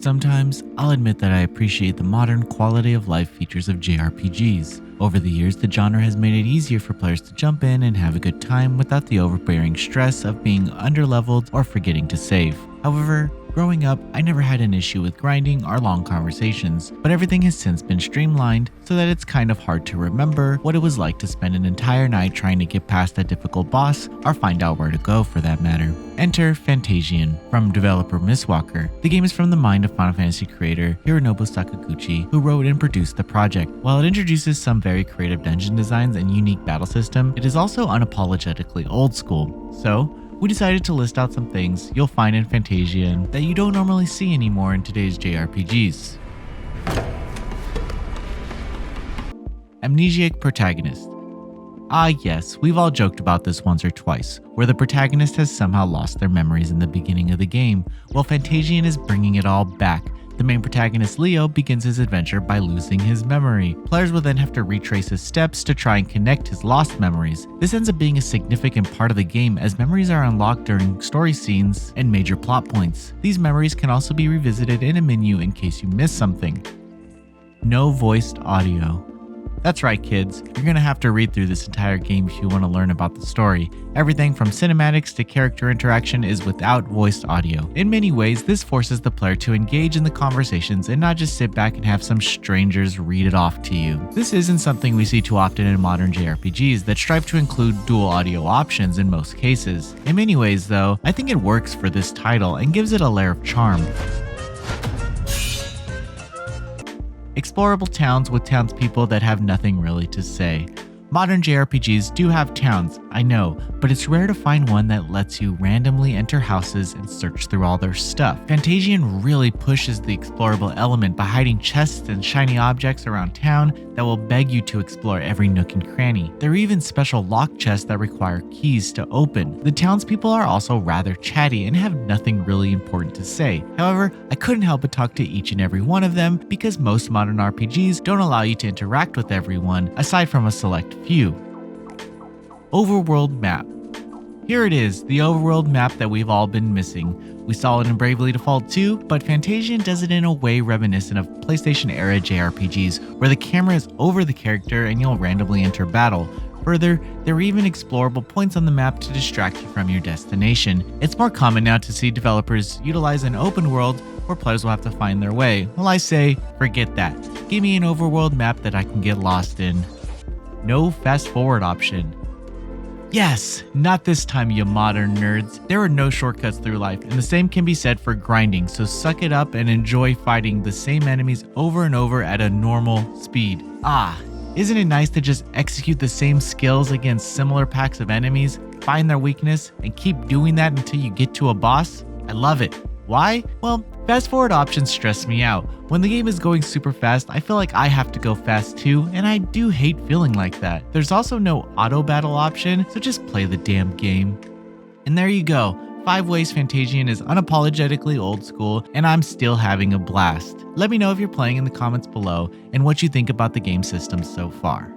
Sometimes, I'll admit that I appreciate the modern quality of life features of JRPGs. Over the years, the genre has made it easier for players to jump in and have a good time without the overbearing stress of being underleveled or forgetting to save. However, growing up, I never had an issue with grinding or long conversations, but everything has since been streamlined so that it's kind of hard to remember what it was like to spend an entire night trying to get past a difficult boss or find out where to go for that matter. Enter Fantasian from developer Mistwalker. The game is from the mind of Final Fantasy creator Hironobu Sakaguchi, who wrote and produced the project. While it introduces some very creative dungeon designs and unique battle system, it is also unapologetically old school. So, we decided to list out some things you'll find in Fantasian that you don't normally see anymore in today's JRPGs. Amnesiac protagonist. Ah yes, we've all joked about this once or twice, where the protagonist has somehow lost their memories in the beginning of the game. Well, Fantasian is bringing it all back. The main protagonist Leo begins his adventure by losing his memory. Players will then have to retrace his steps to try and connect his lost memories. This ends up being a significant part of the game as memories are unlocked during story scenes and major plot points. These memories can also be revisited in a menu in case you miss something. No voiced audio. That's right kids, you're gonna have to read through this entire game if you want to learn about the story. Everything from cinematics to character interaction is without voiced audio. In many ways, this forces the player to engage in the conversations and not just sit back and have some strangers read it off to you. This isn't something we see too often in modern JRPGs that strive to include dual audio options in most cases. In many ways though, I think it works for this title and gives it a layer of charm. Explorable towns with townspeople that have nothing really to say. Modern JRPGs do have towns, I know, but it's rare to find one that lets you randomly enter houses and search through all their stuff. Fantasian really pushes the explorable element by hiding chests and shiny objects around town that will beg you to explore every nook and cranny. There are even special lock chests that require keys to open. The townspeople are also rather chatty and have nothing really important to say. However, I couldn't help but talk to each and every one of them because most modern RPGs don't allow you to interact with everyone aside from a select few. Overworld map. Here it is, the overworld map that we've all been missing. We saw it in Bravely Default 2, but Fantasian does it in a way reminiscent of PlayStation era JRPGs where the camera is over the character and you'll randomly enter battle. Further, there are even explorable points on the map to distract you from your destination. It's more common now to see developers utilize an open world where players will have to find their way. Well, I say, forget that. Give me an overworld map that I can get lost in. No fast forward option. Yes, not this time you modern nerds. There are no shortcuts through life, and the same can be said for grinding, so suck it up and enjoy fighting the same enemies over and over at a normal speed. Isn't it nice to just execute the same skills against similar packs of enemies, find their weakness, and keep doing that until you get to a boss? I love it. Why? Well, fast forward options stress me out. When the game is going super fast, I feel like I have to go fast too, and I do hate feeling like that. There's also no auto battle option, so just play the damn game. And there you go. 5 ways Fantasian is unapologetically old school, and I'm still having a blast. Let me know if you're playing in the comments below and what you think about the game system so far.